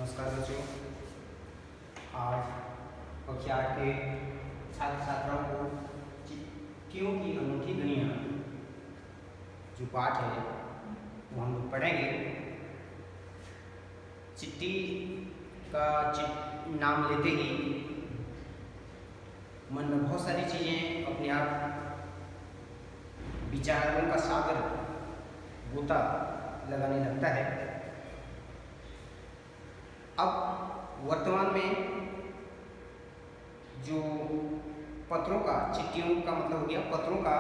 नमस्कार बच्चों। आज कक्षा 8 के छात्र छात्राओं को चिट्ठियों की अनूठी दुनिया जो पाठ है वो हम लोग पढ़ेंगे। चिट्ठी का नाम लेते ही मन में बहुत सारी चीज़ें अपने आप विचारों का सागर गोता लगाने लगता है। अब वर्तमान में जो पत्रों का, चिट्ठियों का मतलब हो गया पत्रों का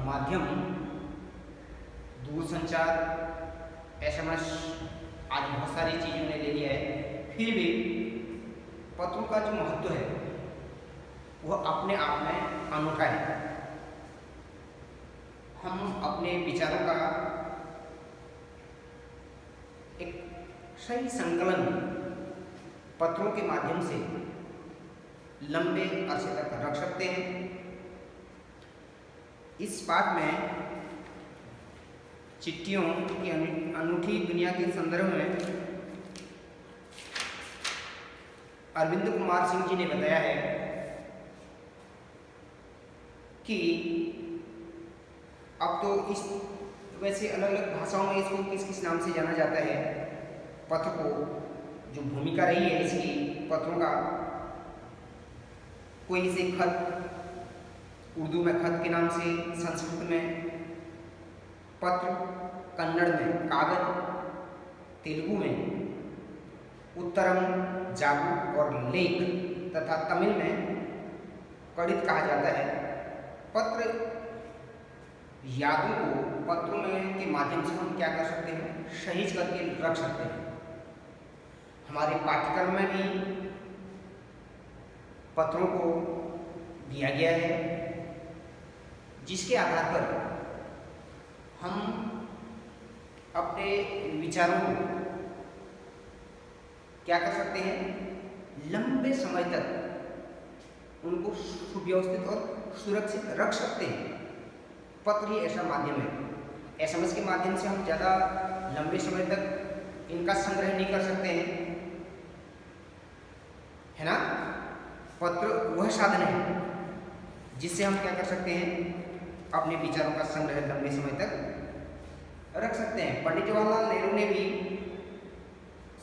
माध्यम, दूरसंचार, एसएमएस आज बहुत सारी चीज़ों ने ले लिया है। फिर भी पत्रों का जो महत्व है वह अपने आप में अनोखा है। हम अपने विचारों का एक सही संकलन पत्रों के माध्यम से लंबे अरसे तक रख सकते हैं। इस पाठ में चिट्ठियों की अनूठी दुनिया के संदर्भ में अरविंद कुमार सिंह जी ने बताया है कि अब तो इस वैसे अलग अलग भाषाओं में इसको किस किस नाम से जाना जाता है। पत्र को जो भूमिका रही है इसकी पत्रों का, कोई इसे खत, उर्दू में खत के नाम से, संस्कृत में पत्र, कन्नड़ में कागज, तेलुगु में उत्तरम, जागू और लेख तथा तमिल में कड़ित कहा जाता है। पत्र यादों को पत्रों में के माध्यम से हम क्या कर सकते हैं, सहेज करके रख सकते हैं। हमारे पाठ्यक्रम में भी पत्रों को दिया गया है, जिसके आधार पर हम अपने विचारों को क्या कर सकते हैं, लंबे समय तक उनको सुव्यवस्थित और सुरक्षित रख सकते हैं। पत्र ही ऐसा माध्यम है। एसएमएस के माध्यम से हम ज़्यादा लंबे समय तक इनका संग्रह नहीं कर सकते हैं, है ना। पत्र वह साधन है जिससे हम क्या कर सकते हैं, अपने विचारों का संग्रह लंबे समय तक रख सकते हैं। पंडित जवाहरलाल नेहरू ने भी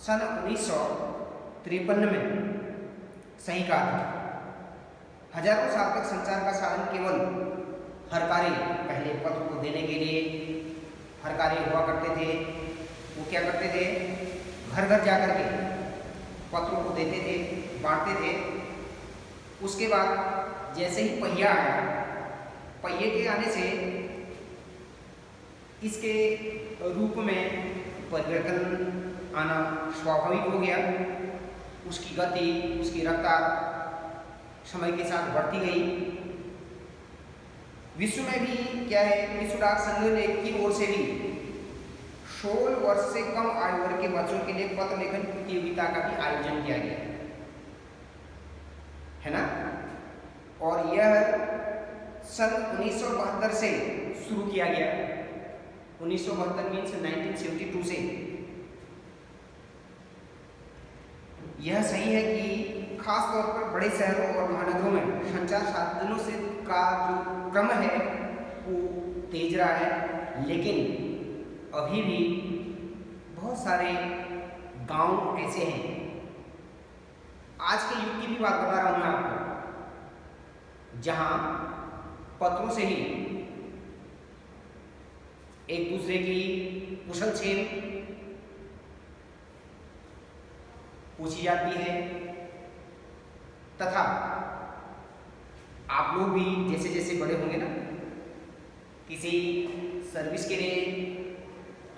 सन 1953 में सही कहा था, हजारों साल तक संचार का साधन केवल हरकारे, पहले पत्र को देने के लिए हरकारे हुआ करते थे। वो क्या करते थे, घर घर जाकर के पत्रों को देते थे, बांटते थे। उसके बाद जैसे ही पहिया आया, पहिए के आने से इसके रूप में परिवर्तन आना स्वाभाविक हो गया। उसकी गति, उसकी रफ्तार समय के साथ बढ़ती गई। विश्व में भी क्या है, विश्व डाक संघ ने की ओर से भी 16 वर्ष से कम आयु वर्ग के बच्चों के लिए पत्र लेखन प्रतियोगिता का भी आयोजन किया गया है ना। और यह सन 1972 से शुरू किया गया। 1972 मीन्स 1972 से। यह सही है कि खास तौर पर बड़े शहरों और महानगरों में संचार साधनों से का जो क्रम है वो तेज रहा है, लेकिन अभी भी बहुत सारे गांव ऐसे हैं। आज के युग की भी बात बता रहा हूं मैं आपको, जहां पत्रों से ही एक दूसरे की कुशलक्षेम पूछी जाती है, तथा आप लोग भी जैसे जैसे बड़े होंगे ना, किसी सर्विस के लिए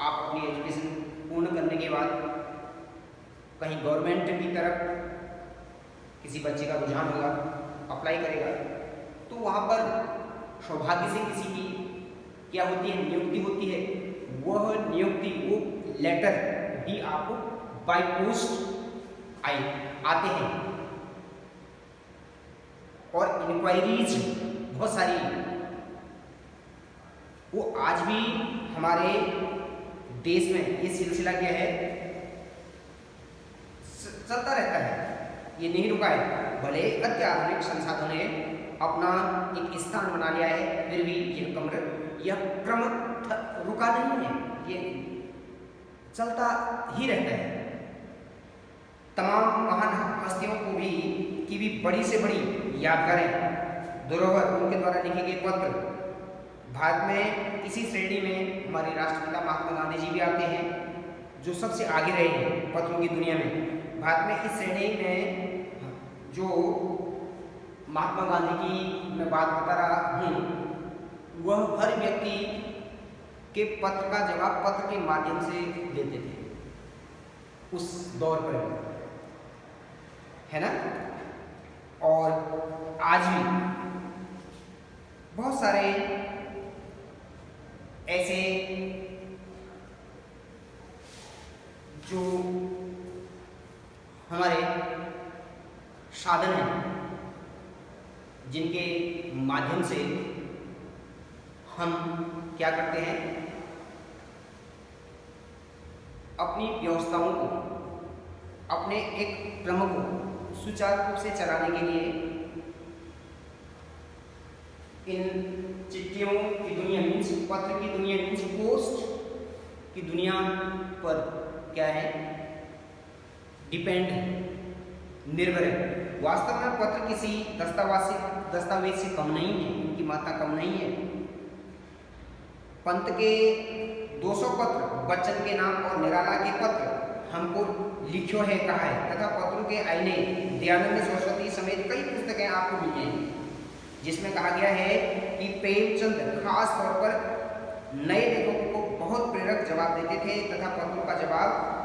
आप अपनी एजुकेशन पूर्ण करने के बाद कहीं गवर्नमेंट की तरफ किसी बच्चे का रुझान होगा, अप्लाई करेगा, तो वहाँ पर सौभाग्य से किसी की क्या होती है, नियुक्ति होती है। वह नियुक्ति, वो लेटर भी आपको बाय पोस्ट आते हैं। और इंक्वायरीज बहुत सारी, वो आज भी हमारे देश में ये सिलसिला क्या है, चलता रहता है, ये नहीं रुका है। भले अत्याधुनिक संसाधनों ने अपना एक स्थान बना लिया है, फिर भी यह क्रम रुका नहीं है, ये चलता ही रहता है। तमाम महान हस्तियों को भी बड़ी से बड़ी यादगारें, धरोहर, उनके द्वारा लिखे गए पत्र। भारत में इसी श्रेणी में हमारे राष्ट्रपिता महात्मा गांधी जी भी आते हैं, जो सबसे आगे रहे हैं पत्रों की दुनिया में। भारत में इस श्रेणी में जो महात्मा गांधी की मैं बात बता रहा हूँ, वह हर व्यक्ति के पत्र का जवाब पत्र के माध्यम से देते थे उस दौर पर, है ना। और आज भी बहुत सारे ऐसे जो हमारे साधन हैं, जिनके माध्यम से हम क्या करते हैं, अपनी व्यवस्थाओं को, अपने एक क्रम को सुचारू रूप से चलाने के लिए इन चिट्ठियों की दुनिया मीन्स पत्र की दुनिया मीन्स पोस्ट की दुनिया पर क्या है, डिपेंड है, निर्भर है। वास्तव में पत्र किसी दस्तावेज से कम नहीं है, उनकी मात्रा कम नहीं है। पंत के 200 पत्र, बच्चन के नाम और निराला के पत्र हमको लिखो है कहा है, तथा पत्रों के आईने, दयानंद सरस्वती समेत कई पुस्तकें आपको मिल जाएंगी, जिसमें कहा गया है कि प्रेमचंद खास तौर पर नए लेखकों को बहुत प्रेरक जवाब देते थे, तथा पत्रों का जवाब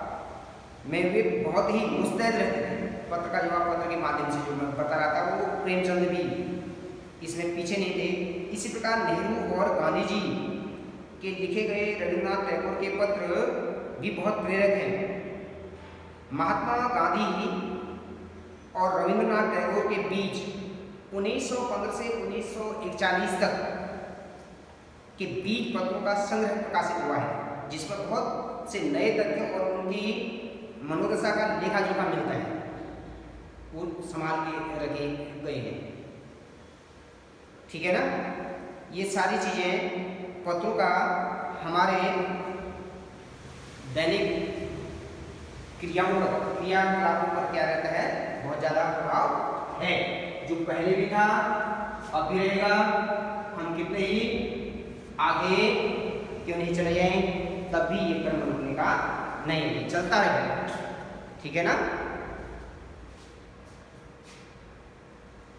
में वे बहुत ही मुस्तैद रहते थे। पत्र का जवाब पत्र के माध्यम से जो मैं बता रहा था, वो प्रेमचंद भी इसमें पीछे नहीं थे। इसी प्रकार नेहरू और गांधी जी के लिखे गए रविन्द्रनाथ टैगोर के पत्र भी बहुत प्रेरक हैं। महात्मा गांधी और रविन्द्रनाथ टैगोर के बीच 1915 से 1941 तक के बीच पत्रों का संग्रह प्रकाशित हुआ है, जिसमें बहुत से नए तथ्य और उनकी मनोदशा का लेखा जोखा मिलता है, वो संभाल के रखे गए हैं। ठीक है ना। ये सारी चीजें पत्रों का हमारे दैनिक क्रियाकलापों पर क्या रहता है, बहुत ज्यादा प्रभाव है। जो पहले भी था अब भी रहेगा। हम कितने ही आगे क्यों नहीं चले जाएं, तब भी ये क्रम रुकने का नहीं है, चलता रहेगा। ठीक है ना।